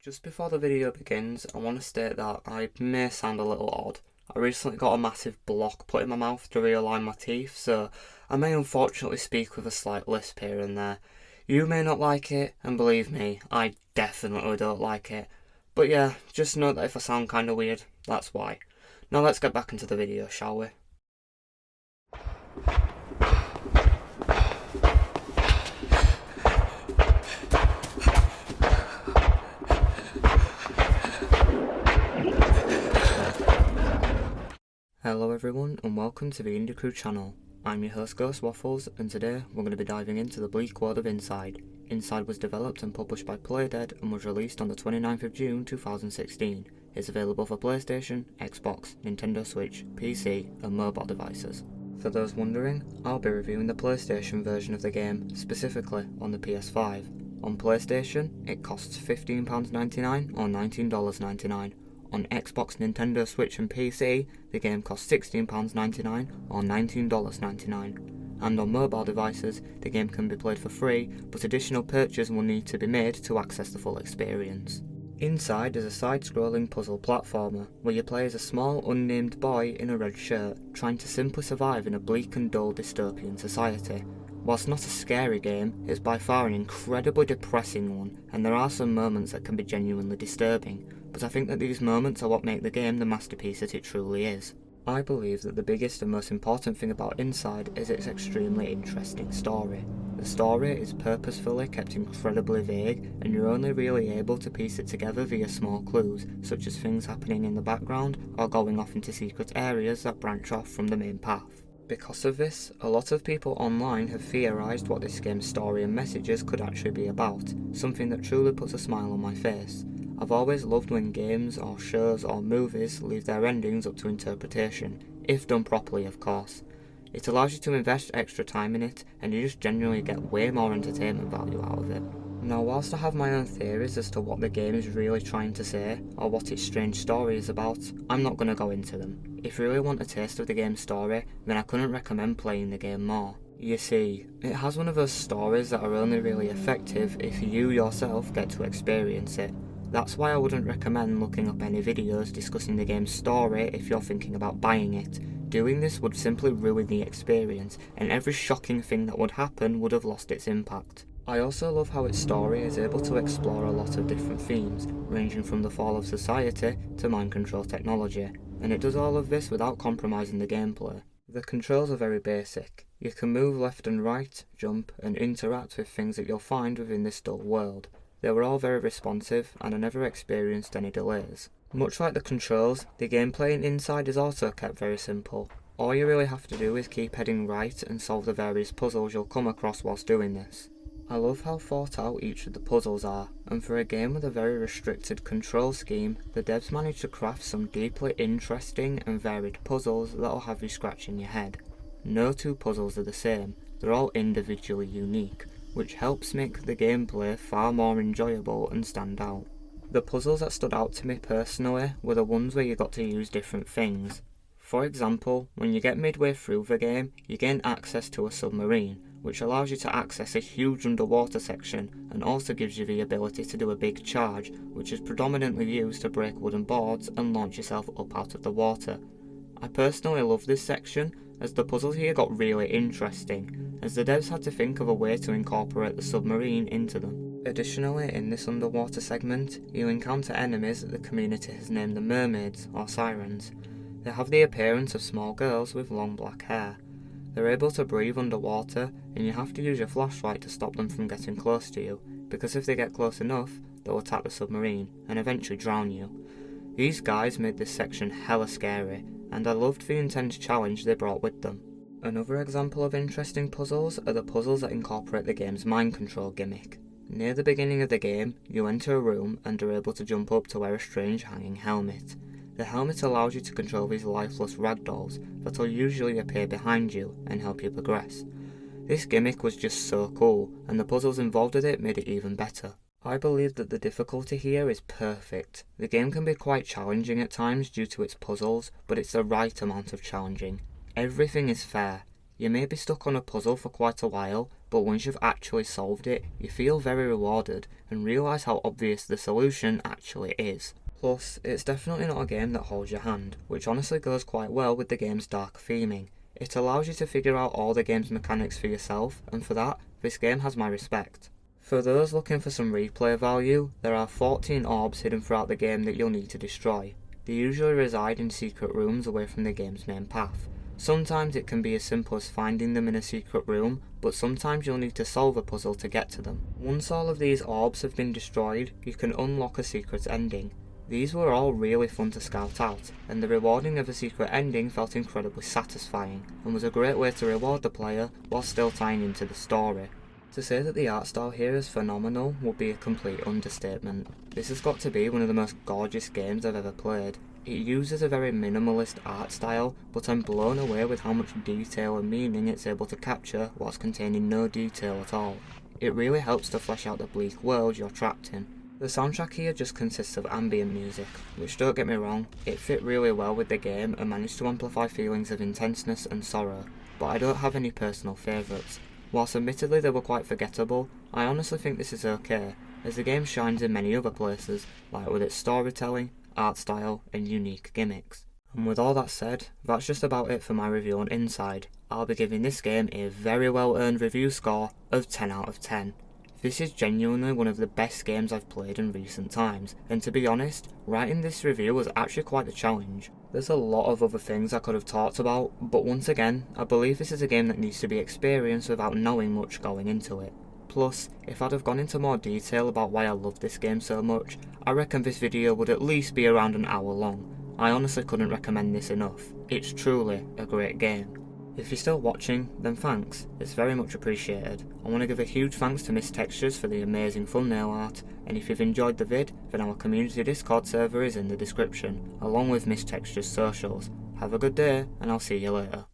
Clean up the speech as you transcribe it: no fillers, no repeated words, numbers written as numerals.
Just before the video begins, I want to state that I may sound a little odd. I recently got a massive block put in my mouth to realign my teeth, so I may unfortunately speak with a slight lisp here and there. You may not like it, and believe me, I definitely don't like it. But yeah, just note that if I sound kinda weird, that's why. Now let's get back into the video, shall we? Hello everyone and welcome to the Indie Crew channel. I'm your host Ghost Waffles and today we're going to be diving into the bleak world of Inside. Inside was developed and published by Playdead and was released on the 29th of June 2016. It's available for PlayStation, Xbox, Nintendo Switch, PC and mobile devices. For those wondering, I'll be reviewing the PlayStation version of the game, specifically on the PS5. On PlayStation, it costs £15.99 or $19.99. On Xbox, Nintendo Switch and PC, the game costs £16.99 or $19.99. And on mobile devices, the game can be played for free, but additional purchases will need to be made to access the full experience. Inside is a side-scrolling puzzle platformer, where you play as a small unnamed boy in a red shirt, trying to simply survive in a bleak and dull dystopian society. Whilst not a scary game, it's by far an incredibly depressing one, and there are some moments that can be genuinely disturbing, but I think that these moments are what make the game the masterpiece that it truly is. I believe that the biggest and most important thing about Inside is its extremely interesting story. The story is purposefully kept incredibly vague, and you're only really able to piece it together via small clues, such as things happening in the background or going off into secret areas that branch off from the main path. Because of this, a lot of people online have theorised what this game's story and messages could actually be about, something that truly puts a smile on my face. I've always loved when games or shows or movies leave their endings up to interpretation, if done properly of course. It allows you to invest extra time in it, and you just genuinely get way more entertainment value out of it. Now whilst I have my own theories as to what the game is really trying to say, or what its strange story is about, I'm not going to go into them. If you really want a taste of the game's story, then I couldn't recommend playing the game more. You see, it has one of those stories that are only really effective if you yourself get to experience it. That's why I wouldn't recommend looking up any videos discussing the game's story if you're thinking about buying it. Doing this would simply ruin the experience, and every shocking thing that would happen would have lost its impact. I also love how its story is able to explore a lot of different themes, ranging from the fall of society to mind control technology, and it does all of this without compromising the gameplay. The controls are very basic. You can move left and right, jump, and interact with things that you'll find within this dull world. They were all very responsive, and I never experienced any delays. Much like the controls, the gameplay in Inside is also kept very simple. All you really have to do is keep heading right and solve the various puzzles you'll come across whilst doing this. I love how thought out each of the puzzles are, and for a game with a very restricted control scheme, the devs managed to craft some deeply interesting and varied puzzles that'll have you scratching your head. No two puzzles are the same, they're all individually unique, which helps make the gameplay far more enjoyable and stand out. The puzzles that stood out to me personally were the ones where you got to use different things. For example, when you get midway through the game, you gain access to a submarine, which allows you to access a huge underwater section and also gives you the ability to do a big charge, which is predominantly used to break wooden boards and launch yourself up out of the water. I personally love this section, as the puzzles here got really interesting, as the devs had to think of a way to incorporate the submarine into them. Additionally, in this underwater segment, you encounter enemies that the community has named the mermaids, or sirens. They have the appearance of small girls with long black hair. They're able to breathe underwater, and you have to use your flashlight to stop them from getting close to you, because if they get close enough, they'll attack the submarine, and eventually drown you. These guys made this section hella scary, and I loved the intense challenge they brought with them. Another example of interesting puzzles are the puzzles that incorporate the game's mind control gimmick. Near the beginning of the game, you enter a room and are able to jump up to wear a strange hanging helmet. The helmet allows you to control these lifeless ragdolls that will usually appear behind you and help you progress. This gimmick was just so cool, and the puzzles involved with it made it even better. I believe that the difficulty here is perfect. The game can be quite challenging at times due to its puzzles, but it's the right amount of challenging. Everything is fair. You may be stuck on a puzzle for quite a while, but once you've actually solved it, you feel very rewarded and realise how obvious the solution actually is. Plus, it's definitely not a game that holds your hand, which honestly goes quite well with the game's dark theming. It allows you to figure out all the game's mechanics for yourself, and for that, this game has my respect. For those looking for some replay value, there are 14 orbs hidden throughout the game that you'll need to destroy. They usually reside in secret rooms away from the game's main path. Sometimes it can be as simple as finding them in a secret room, but sometimes you'll need to solve a puzzle to get to them. Once all of these orbs have been destroyed, you can unlock a secret ending. These were all really fun to scout out, and the rewarding of a secret ending felt incredibly satisfying, and was a great way to reward the player while still tying into the story. To say that the art style here is phenomenal would be a complete understatement. This has got to be one of the most gorgeous games I've ever played. It uses a very minimalist art style, but I'm blown away with how much detail and meaning it's able to capture whilst containing no detail at all. It really helps to flesh out the bleak world you're trapped in. The soundtrack here just consists of ambient music, which, don't get me wrong, it fit really well with the game and managed to amplify feelings of intenseness and sorrow, but I don't have any personal favourites. Whilst admittedly they were quite forgettable, I honestly think this is okay, as the game shines in many other places, like with its storytelling, art style and unique gimmicks. And with all that said, that's just about it for my review on Inside. I'll be giving this game a very well earned review score of 10 out of 10. This is genuinely one of the best games I've played in recent times, and to be honest, writing this review was actually quite a challenge. There's a lot of other things I could have talked about, but once again, I believe this is a game that needs to be experienced without knowing much going into it. Plus, if I'd have gone into more detail about why I love this game so much, I reckon this video would at least be around an hour long. I honestly couldn't recommend this enough. It's truly a great game. If you're still watching, then thanks, it's very much appreciated. I want to give a huge thanks to Miss Textures for the amazing thumbnail art, and if you've enjoyed the vid, then our community Discord server is in the description, along with Miss Textures' socials. Have a good day, and I'll see you later.